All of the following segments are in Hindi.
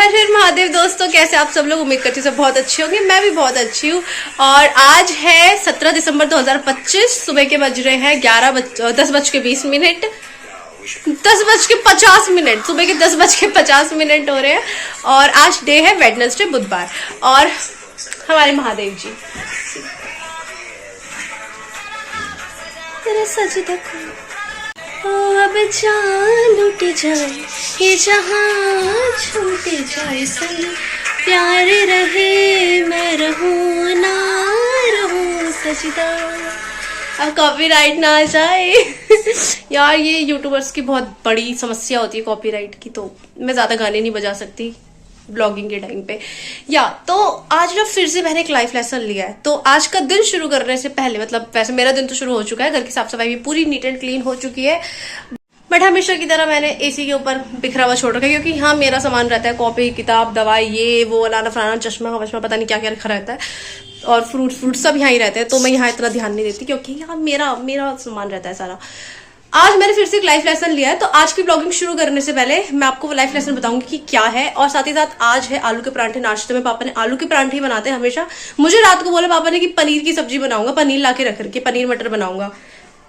हर हर महादेव दोस्तों, कैसे आप सब लोग। उम्मीद करती हूँ सब बहुत अच्छे होंगे। मैं भी बहुत अच्छी हूँ। और आज है 17 दिसंबर 2025। सुबह के बज रहे हैं 10:20, 10:50। सुबह के 10:50 हो रहे हैं। और आज डे है वेडनेसडे, बुधवार। और हमारे महादेव जी अब जान लुट जाए ये जहां, छूट जाए सही, प्यार रहे मैं रहूं ना रहूं सजदा। अब कॉपीराइट ना आ जाए यार, ये यूट्यूबर्स की बहुत बड़ी समस्या होती है कॉपीराइट की, तो मैं ज्यादा गाने नहीं बजा सकती ब्लॉगिंग के टाइम पे। तो आज ना फिर से मैंने एक लाइफ लेसन लिया है। तो आज का दिन शुरू करने से पहले, मतलब वैसे मेरा दिन तो शुरू हो चुका है, घर की साफ सफाई भी पूरी नीट एंड क्लीन हो चुकी है, बट हमेशा की तरह मैंने एसी के ऊपर बिखरा हुआ छोड़ रखा है, क्योंकि हाँ मेरा सामान रहता है, कॉपी किताब दवाई ये वो अलाना फलाना चश्मा वश्मा पता नहीं क्या क्या रखा रहता है, और फ्रूट सब यहाँ ही रहते हैं। तो मैं यहाँ इतना ध्यान नहीं देती, क्योंकि यहाँ मेरा सामान रहता है सारा। आज मैंने फिर से एक लाइफ लेसन लिया है। तो आज की ब्लॉगिंग शुरू करने से पहले मैं आपको वो लाइफ लेसन बताऊंगी कि क्या है, और साथ ही साथ आज है आलू के परांठे। नाश्ते में पापा ने आलू के परांठे ही बनाते हैं हमेशा। मुझे रात को बोला पापा ने कि पनीर की सब्जी बनाऊंगा, पनीर ला के रख रखी, पनीर मटर बनाऊंगा,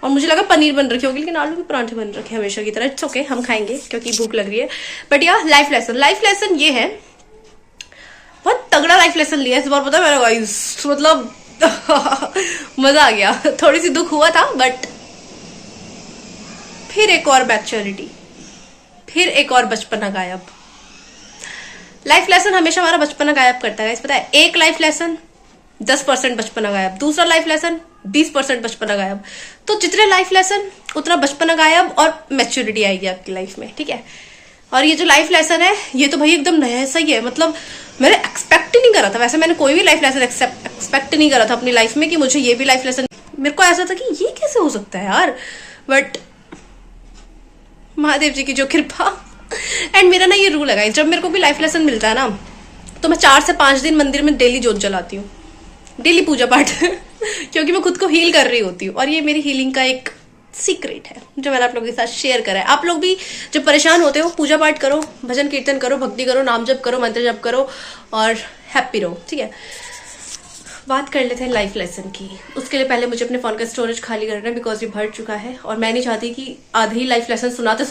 और मुझे लगा पनीर बन रखी होगी, लेकिन आलू के परांठे बन रखे हमेशा की तरह। इट्स ओके, हम खाएंगे क्योंकि भूख लग रही है। बट यार लाइफ लेसन ये है, बहुत तगड़ा लाइफ लेसन लिया इस बार, पता है मेरा गाइस, मतलब मजा आ गया। थोड़ी सी दुख हुआ था, बट फिर एक और मैच्योरिटी, फिर एक और बचपना गायब। लाइफ लेसन हमेशा हमारा बचपना गायब करता है, पता है। एक लाइफ लेसन 10% बचपना गायब, दूसरा लाइफ लेसन 20% बचपना गायब। तो जितने लाइफ लेसन उतना बचपना गायब और मैच्योरिटी आएगी आपकी लाइफ में, ठीक है। और ये जो लाइफ लेसन है ये तो भाई एकदम नया ऐसा ही है, मतलब मैंने एक्सपेक्ट ही नहीं करा था। वैसे मैंने कोई भी लाइफ लेसन एक्सपेक्ट नहीं करा था अपनी लाइफ में कि मुझे ये भी लाइफ लेसन, मेरे को ऐसा था कि ये कैसे हो सकता है यार, बट महादेव जी की जो कृपा। एंड मेरा ना ये रूल है, जब मेरे को भी लाइफ लेसन मिलता है ना, तो मैं 4 से 5 दिन मंदिर में डेली जोत जलाती हूँ, डेली पूजा पाठ क्योंकि मैं खुद को हील कर रही होती हूँ। और ये मेरी हीलिंग का एक सीक्रेट है जो मैंने आप लोगों के साथ शेयर करा है। आप लोग भी जब परेशान होते हो पूजा पाठ करो, भजन कीर्तन करो, भक्ति करो, नाम जप करो, मंत्र जप करो और हैप्पी रहो, ठीक है। बात कर लेते हैं लाइफ लेसन की। उसके लिए पहले मुझे अपने फोन का स्टोरेज खाली करना है, बिकॉज ये भर चुका है, और मैं नहीं चाहती कि आधे ही लाइफ लेसन सुनाते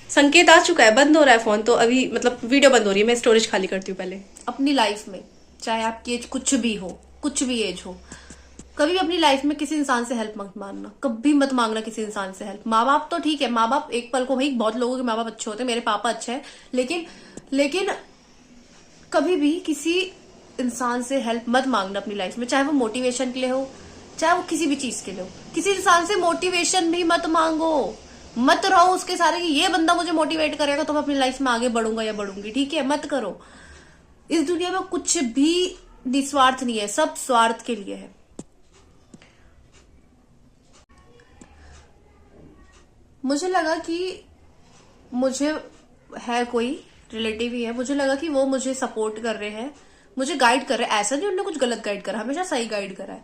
संकेत आ चुका है, बंद हो रहा है फोन, तो अभी मतलब वीडियो बंद हो रही है। मैं स्टोरेज खाली करती हूँ पहले। अपनी लाइफ में चाहे आपकी एज कुछ भी हो, कुछ भी एज हो, कभी भी अपनी लाइफ में किसी इंसान से हेल्प मत मांगना, कभी मत मांगना किसी इंसान से हेल्प। माँ बाप तो ठीक है, माँ बाप एक पल को, भाई बहुत लोगों के माँ बाप अच्छे होते हैं, मेरे पापा अच्छे हैं, लेकिन कभी भी किसी इंसान से हेल्प मत मांगना अपनी लाइफ में, चाहे वो मोटिवेशन के लिए हो, चाहे वो किसी भी चीज के लिए हो। किसी इंसान से मोटिवेशन भी मत मांगो, मत रहो उसके सारे कि ये बंदा मुझे मोटिवेट करेगा तो मैं अपनी लाइफ में आगे बढ़ूंगा या बढ़ूंगी, ठीक है, मत करो। इस दुनिया में कुछ भी निस्वार्थ नहीं है, सब स्वार्थ के लिए है। मुझे लगा कि मुझे है कोई रिलेटिव ही है, मुझे लगा कि वो मुझे सपोर्ट कर रहे हैं, मुझे गाइड कर रहे हैं। ऐसा नहीं उन्होंने कुछ गलत गाइड करा, हमेशा सही गाइड करा है।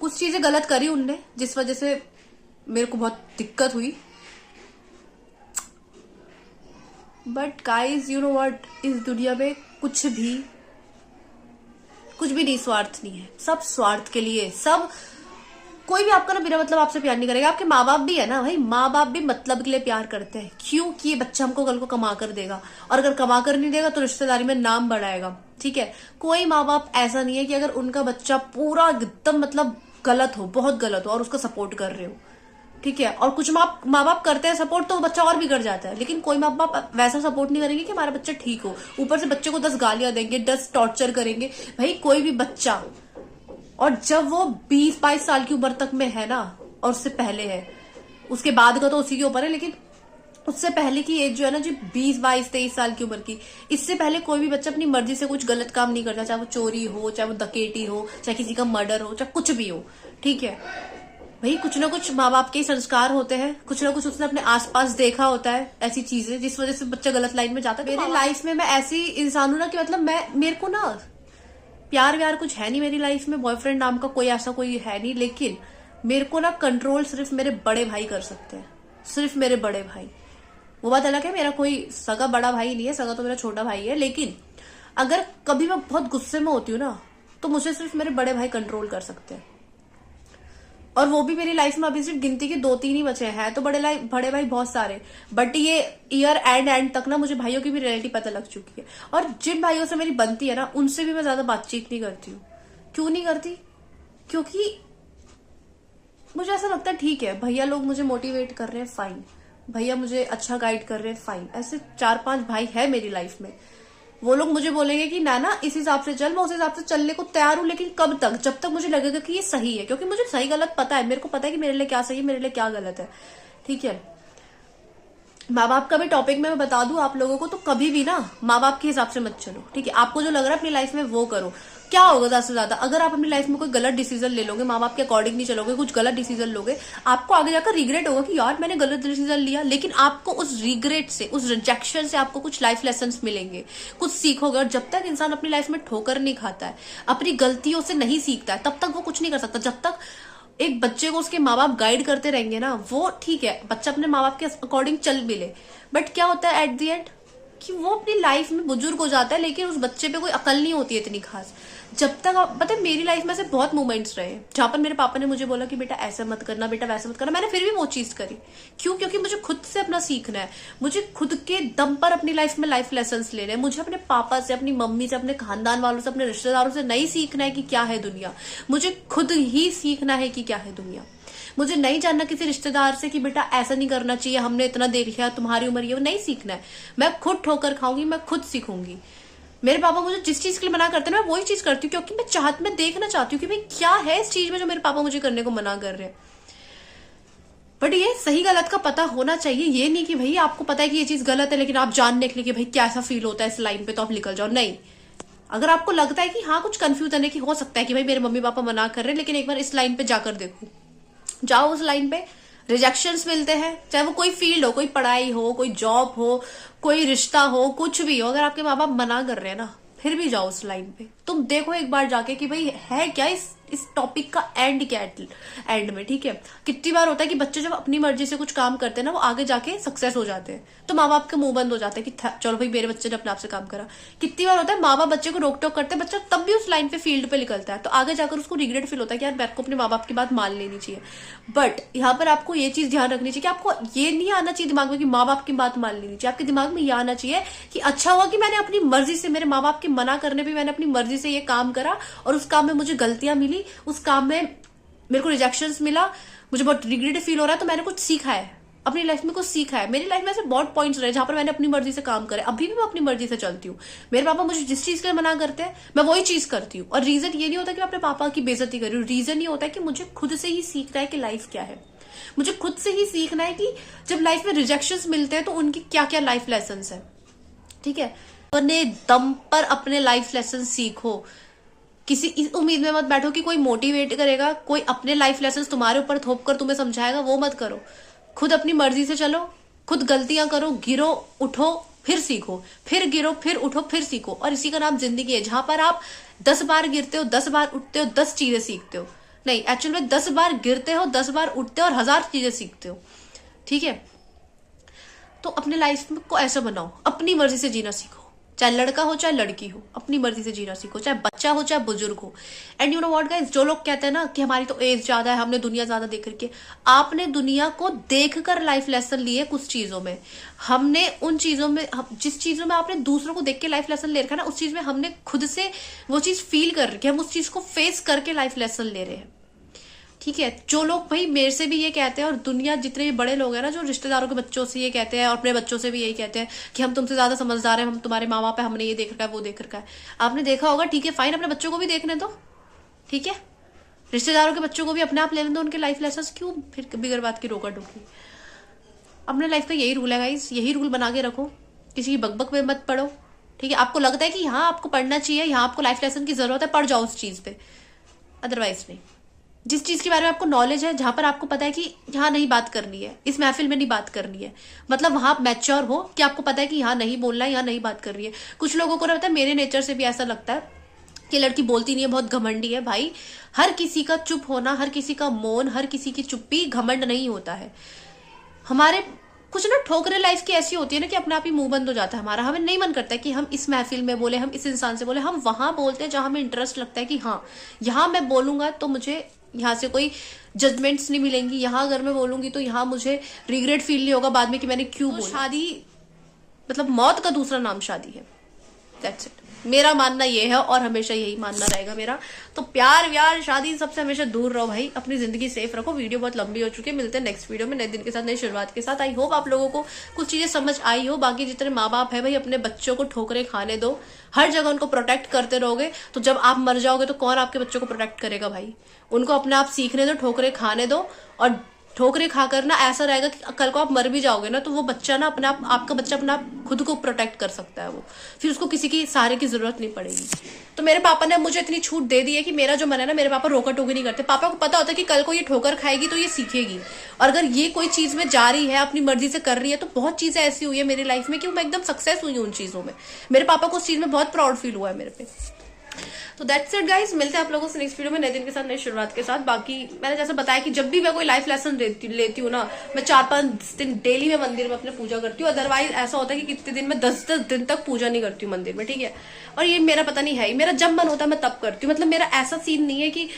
कुछ चीजें गलत करी उनने, जिस वजह से मेरे को बहुत दिक्कत हुई, but guys you know what, इस दुनिया में कुछ भी निस्वार्थ नहीं है, सब स्वार्थ के लिए। सब कोई भी आपका ना बिना मतलब आपसे प्यार नहीं करेगा। आपके माँ बाप भी है ना भाई, माँ बाप भी मतलब के लिए प्यार करते हैं, क्यों कि ये बच्चा हमको कल को कमा कर देगा, और अगर कमा कर नहीं देगा तो रिश्तेदारी में नाम बढ़ाएगा, ठीक है। कोई माँ बाप ऐसा नहीं है कि अगर उनका बच्चा पूरा एकदम मतलब गलत हो, बहुत गलत हो, और उसका सपोर्ट कर रहे हो, ठीक है। और कुछ माँ बाप करते हैं सपोर्ट तो बच्चा और बिगड़ जाता है, लेकिन कोई माँ बाप वैसा सपोर्ट नहीं करेंगे कि हमारा बच्चा ठीक हो, ऊपर से बच्चे को 10 गालियां देंगे, 10 टॉर्चर करेंगे। भाई कोई भी बच्चा, और जब वो 20-22 साल की उम्र तक में है ना, और उससे पहले है, उसके बाद का तो उसी के ऊपर है, लेकिन उससे पहले की एज जो है ना, जो 20-22-23 साल की उम्र की, इससे पहले कोई भी बच्चा अपनी मर्जी से कुछ गलत काम नहीं करता, चाहे वो चोरी हो, चाहे वो डकैती हो, चाहे किसी का मर्डर हो, चाहे कुछ भी हो, ठीक है। भाई कुछ ना कुछ माँ बाप के संस्कार होते हैं, कुछ ना कुछ उसने अपने आसपास देखा होता है, ऐसी चीजें जिस वजह से बच्चा गलत लाइन में जाता है। मेरी लाइफ में मैं ऐसी इंसान हूं ना कि मतलब मेरे को ना प्यार व्यार कुछ है नहीं मेरी लाइफ में, बॉयफ्रेंड नाम का कोई ऐसा कोई है नहीं, लेकिन मेरे को ना कंट्रोल सिर्फ मेरे बड़े भाई कर सकते हैं, सिर्फ मेरे बड़े भाई। वो बात अलग है, मेरा कोई सगा बड़ा भाई नहीं है, सगा तो मेरा छोटा भाई है। लेकिन अगर कभी मैं बहुत गुस्से में होती हूँ ना, तो मुझे सिर्फ मेरे बड़े भाई कंट्रोल कर सकते हैं। और वो भी मेरी लाइफ में अभी सिर्फ गिनती के 2-3 ही बचे हैं। तो बड़े भाई बहुत सारे, बट ये ईयर एंड तक ना मुझे भाइयों की भी रियलिटी पता लग चुकी है। और जिन भाइयों से मेरी बनती है ना, उनसे भी मैं ज्यादा बातचीत नहीं करती हूँ। क्यों नहीं करती? क्योंकि मुझे ऐसा लगता है ठीक है, भैया लोग मुझे मोटिवेट कर रहे हैं, फाइन, भैया मुझे अच्छा गाइड कर रहे हैं, फाइन। ऐसे 4-5 भाई है मेरी लाइफ में, वो लोग मुझे बोलेंगे कि ना इस हिसाब से चल, मैं उस हिसाब से चलने को तैयार हूं। लेकिन कब तक? जब तक मुझे लगेगा कि ये सही है, क्योंकि मुझे सही गलत पता है। मेरे को पता है कि मेरे लिए क्या सही है, मेरे लिए क्या गलत है। ठीक है, माँ बाप का भी टॉपिक में मैं बता दूं आप लोगों को, तो कभी भी ना माँ बाप के हिसाब से मत चलो। ठीक है, आपको जो लग रहा है अपनी लाइफ में वो करो। क्या होगा ज्यादा से ज्यादा? अगर आप अपनी लाइफ में कोई गलत डिसीजन ले लोगे, माँ बाप के अकॉर्डिंग नहीं चलोगे, कुछ गलत डिसीजन लोगे, आपको आगे जाकर रिग्रेट होगा कि यार मैंने गलत डिसीजन लिया। लेकिन आपको उस रिग्रेट से, उस रिजेक्शन से आपको कुछ लाइफ लेसन मिलेंगे, कुछ सीखोगे। और जब तक इंसान अपनी लाइफ में ठोकर नहीं खाता है, अपनी गलतियों से नहीं सीखता है, तब तक वो कुछ नहीं कर सकता। जब तक एक बच्चे को उसके माँ बाप गाइड करते रहेंगे ना, वो ठीक है, बच्चा अपने माँ बाप के अकॉर्डिंग चल भी ले, बट क्या होता है एट द एंड कि वो अपनी लाइफ में बुजुर्ग हो जाता है, लेकिन उस बच्चे पे कोई अकल नहीं होती है इतनी खास। जब तक पता है, मेरी लाइफ में से बहुत मोमेंट्स रहे जहां पर मेरे पापा ने मुझे बोला कि बेटा ऐसा मत करना, बेटा वैसा मत करना, मैंने फिर भी वो चीज करी। क्यों? क्योंकि मुझे खुद से अपना सीखना है, मुझे खुद के दम पर अपनी लाइफ में लाइफ लेसन लेने हैं। मुझे अपने पापा से, अपनी मम्मी से, अपने खानदान वालों से, अपने रिश्तेदारों से नहीं सीखना है कि क्या है दुनिया, मुझे खुद ही सीखना है कि क्या है दुनिया। मुझे नहीं जानना किसी रिश्तेदार से कि बेटा ऐसा नहीं करना चाहिए, हमने इतना देख लिया, तुम्हारी उम्र ये, वो नहीं सीखना है। मैं खुद ठोकर खाऊंगी, मैं खुद सीखूंगी। मेरे पापा मुझे जिस चीज के लिए मना करते हैं मैं वही चीज करती हूँ, क्योंकि मैं देखना चाहती हूँ कि भाई क्या है इस चीज में जो मेरे पापा मुझे करने को मना कर रहे हैं। बट ये सही गलत का पता होना चाहिए। ये नहीं कि भाई आपको पता है कि ये चीज गलत है, लेकिन आप जानने के लिए कि भाई कैसा फील होता है इस लाइन पे, तो आप निकल जाओ। नहीं, अगर आपको लगता है कि हाँ कुछ कंफ्यूजन है, कि हो सकता है कि भाई मेरे मम्मी पापा मना कर रहे हैं, लेकिन एक बार इस लाइन पे जाकर देखो, जाओ उस लाइन पे। रिजेक्शंस मिलते हैं, चाहे वो कोई फील्ड हो, कोई पढ़ाई हो, कोई जॉब हो, कोई रिश्ता हो, कुछ भी हो। अगर आपके माँ बाप मना कर रहे हैं ना, फिर भी जाओ उस लाइन पे। तुम देखो एक बार जाके कि भाई है क्या इस टॉपिक का एंड क्या है एंड में। ठीक है, कितनी बार होता है कि बच्चे जब अपनी मर्जी से कुछ काम करते हैं ना, वो आगे जाके सक्सेस हो जाते हैं, तो माँ बाप के मुंह बंद हो जाते हैं कि चलो भाई मेरे बच्चे ने अपने आप से काम करा। कितनी बार होता है माँ बाप बच्चे को रोक टोक करते हैं, बच्चा तब भी उस लाइन पे फील्ड पे निकलता है, तो आगे जाकर उसको रिग्रेट फील होता है कि यार मेरे को अपने माँ बाप की बात मान लेनी चाहिए। बट यहाँ पर आपको ये चीज ध्यान रखनी चाहिए कि आपको ये नहीं आना चाहिए दिमाग में कि माँ बाप की बात मान लेनी चाहिए। आपके दिमाग में ये आना चाहिए कि अच्छा हुआ कि मैंने अपनी मर्जी से, मेरे माँ बाप के मना करने पे मैंने अपनी मर्जी से ये काम करा, और उस काम में मुझे गलतियां मिली, उस काम में मेरे को रिजेक्शंस मिला, मुझे बहुत रिग्रेट फील हो रहा है, तो मैंने कुछ सीखा है अपनी लाइफ में, कुछ सीखा है। मेरी लाइफ में ऐसे बहुत पॉइंट्स रहे जहां पर मैंने अपनी मर्जी से काम करे। अभी भी मैं अपनी मर्जी से चलती हूँ। मेरे पापा मुझे जिस चीज के लिए मना करते हैं मैं वही चीज करती हूँ। और रीजन ये नहीं होता कि मैं अपने पापा की बेइज्जती कर रही हूँ, रीजन ये होता है कि मुझे खुद से ही सीखना है कि लाइफ क्या है। मुझे खुद से ही सीखना है कि जब लाइफ में रिजेक्शंस मिलते हैं तो उनकी क्या क्या लाइफ लेसन है। ठीक है, अपने दम पर अपने लाइफ लेसन सीखो। किसी इस उम्मीद में मत बैठो कि कोई मोटिवेट करेगा, कोई अपने लाइफ लेसन तुम्हारे ऊपर थोप कर तुम्हें समझाएगा, वो मत करो। खुद अपनी मर्जी से चलो, खुद गलतियां करो, गिरो उठो फिर सीखो, फिर गिरो फिर उठो फिर सीखो। और इसी का नाम जिंदगी है, जहां पर आप 10 बार गिरते हो, 10 बार उठते हो, 10 चीजें सीखते हो। नहीं, एक्चुअल में 10 बार गिरते हो, 10 बार उठते हो और 1000 चीजें सीखते हो। ठीक है, तो अपने लाइफ को ऐसा बनाओ, अपनी मर्जी से जीना सीखो। चाहे लड़का हो चाहे लड़की हो, अपनी मर्जी से जीना सीखो, चाहे बच्चा हो चाहे बुजुर्ग हो। And you know what guys, जो लोग कहते हैं ना कि हमारी तो एज ज्यादा है, हमने दुनिया ज्यादा देख करके, आपने दुनिया को देखकर लाइफ लेसन लिए कुछ चीजों में। हमने उन चीजों में, जिस चीजों में आपने दूसरों को देख के लाइफ लेसन ले रखा है ना, उस चीज में हमने खुद से वो चीज फील कर रखी है, हम उस चीज को फेस करके लाइफ लेसन ले रहे हैं। ठीक है, जो लोग भाई मेरे से भी ये कहते हैं, और दुनिया जितने भी बड़े लोग हैं ना, जो रिश्तेदारों के बच्चों से ये कहते हैं और अपने बच्चों से भी यही कहते हैं कि हम तुमसे ज्यादा समझदार हैं, हम तुम्हारे माँ बाप है, हमने ये देख रखा है वो देख रखा है। आपने देखा होगा, ठीक है फाइन, अपने बच्चों को भी देखने दो। ठीक है, रिश्तेदारों के बच्चों को भी अपने आप लेने दो उनके लाइफ लेसन, क्यों फिर बिगर बात की रोका टोकी। अपने लाइफ का यही रूल है गाइस, यही रूल बना के रखो, किसी की बकबक में मत पढ़ो। ठीक है, आपको लगता है कि यहाँ आपको पढ़ना चाहिए, यहाँ आपको लाइफ लेसन की जरूरत है, पढ़ जाओ उस चीज पे, अदरवाइज नहीं। जिस चीज के बारे में आपको नॉलेज है, जहां पर आपको पता है कि यहाँ नहीं बात करनी है, इस महफिल में नहीं बात करनी है, मतलब वहां मैच्योर हो कि आपको पता है कि यहाँ नहीं बोलना है, यहाँ नहीं बात करनी है। कुछ लोगों को पता है, मेरे नेचर से भी ऐसा लगता है कि लड़की बोलती नहीं है, बहुत घमंडी है। भाई, हर किसी का चुप होना, हर किसी का मौन, हर किसी की चुप्पी घमंड नहीं होता है। हमारे कुछ ना ठोकरें लाइफ की ऐसी होती है ना कि अपने आप ही मुंह बंद हो जाता है हमारा। हमें नहीं मन करता है कि हम इस महफिल में बोले, हम इस इंसान से बोले, हम वहां बोलते हैं जहां हमें इंटरेस्ट लगता है कि हाँ यहाँ मैं बोलूंगा तो मुझे यहाँ से कोई जजमेंट्स नहीं मिलेंगी, यहाँ अगर मैं बोलूंगी तो यहाँ मुझे रिग्रेट फील नहीं होगा बाद में कि मैंने क्यों बोला। शादी मतलब मौत का दूसरा नाम शादी है, दैट्स इट। मेरा मानना ये है और हमेशा यही मानना रहेगा मेरा। तो प्यार व्यार शादी सबसे हमेशा दूर रहो भाई, अपनी जिंदगी सेफ रखो। वीडियो बहुत लंबी हो चुकी है, मिलते हैं नेक्स्ट वीडियो में नए दिन के साथ, नई शुरुआत के साथ। आई होप आप लोगों को कुछ चीजें समझ आई हो। बाकी जितने माँ बाप है भाई, अपने बच्चों को ठोकरें खाने दो, हर जगह उनको प्रोटेक्ट करते रहोगे तो जब आप मर जाओगे तो कौन आपके बच्चों को प्रोटेक्ट करेगा भाई। उनको अपने आप सीखने दो, ठोकरें खाने दो। और ठोकरें खाकर ना ऐसा रहेगा कि कल को आप मर भी जाओगे ना तो वो बच्चा ना अपने आप, आपका बच्चा अपना खुद को प्रोटेक्ट कर सकता है, वो फिर उसको किसी की सहारे की जरूरत नहीं पड़ेगी। तो मेरे पापा ने मुझे इतनी छूट दे दी है कि मेरा जो मन है ना, मेरे पापा रोका टोकी नहीं करते। पापा को पता होता है कि कल को ये ठोकर खाएगी तो ये सीखेगी, और अगर ये कोई चीज में जा रही है, अपनी मर्जी से कर रही है, तो बहुत चीजें ऐसी हुई है मेरी लाइफ में कि मैं एकदम सक्सेस हुई हूँ उन चीजों में। मेरे पापा को उस चीज में बहुत प्राउड फील हुआ है मेरे पे। तो दैट्स इट गाइस, मिलते हैं आप लोगों से नेक्स्ट वीडियो में नए दिन के साथ, नई शुरुआत के साथ। बाकी मैंने जैसे बताया कि जब भी मैं कोई लाइफ लेसन लेती हूँ ना, मैं 4-5 दिन डेली में मंदिर में अपने पूजा करती हूँ। अदरवाइज ऐसा होता है कि कितने दिन में 10-10 दिन तक पूजा नहीं करती हूँ मंदिर में, ठीक है। और ये मेरा पता नहीं है ही, मेरा जब मन होता है मैं तब करती हूँ। मतलब मेरा ऐसा सीन नहीं है कि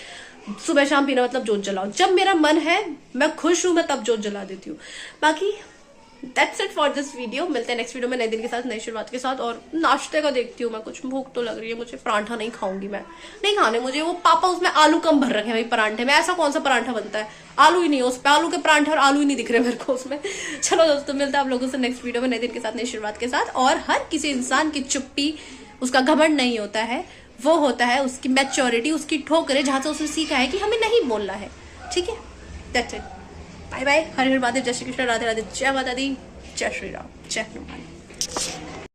सुबह शाम पीना मतलब जोत जलाओ। जब मेरा मन है, मैं खुश हूँ, मैं तब जोत जला देती हूँ। बाकी that's it for this video. मिलते हैं नेक्स्ट वीडियो में नए दिन के साथ, नई शुरुआत के साथ। और नाश्ते का देखती हूँ मैं, कुछ भूख तो लग रही है मुझे। परांठा नहीं खाऊंगी मैं, नहीं खाने मुझे। वो पापा उसमें आलू कम भर रखे हैं भाई परांठे में। ऐसा कौन सा परांठा बनता है, आलू ही नहीं है उस पर। आलू के परांठे और आलू ही नहीं दिख रहे मेरे को उसमें। चलो दोस्तों, मिलता है आप लोगों से नेक्स्ट वीडियो में नए दिन के साथ, नई शुरुआत के साथ। और हर किसी इंसान की चुप्पी उसका घमंड नहीं होता है, वो होता है उसकी मैच्योरिटी, उसकी ठोकरें जहां से उसने सीखा है कि हमें नहीं बोलना है, ठीक है। That's it, bye bye. हर हर महादेव, जय श्री कृष्ण, राधे राधे, जय माता दी, जय श्री राम, जय हनुमान।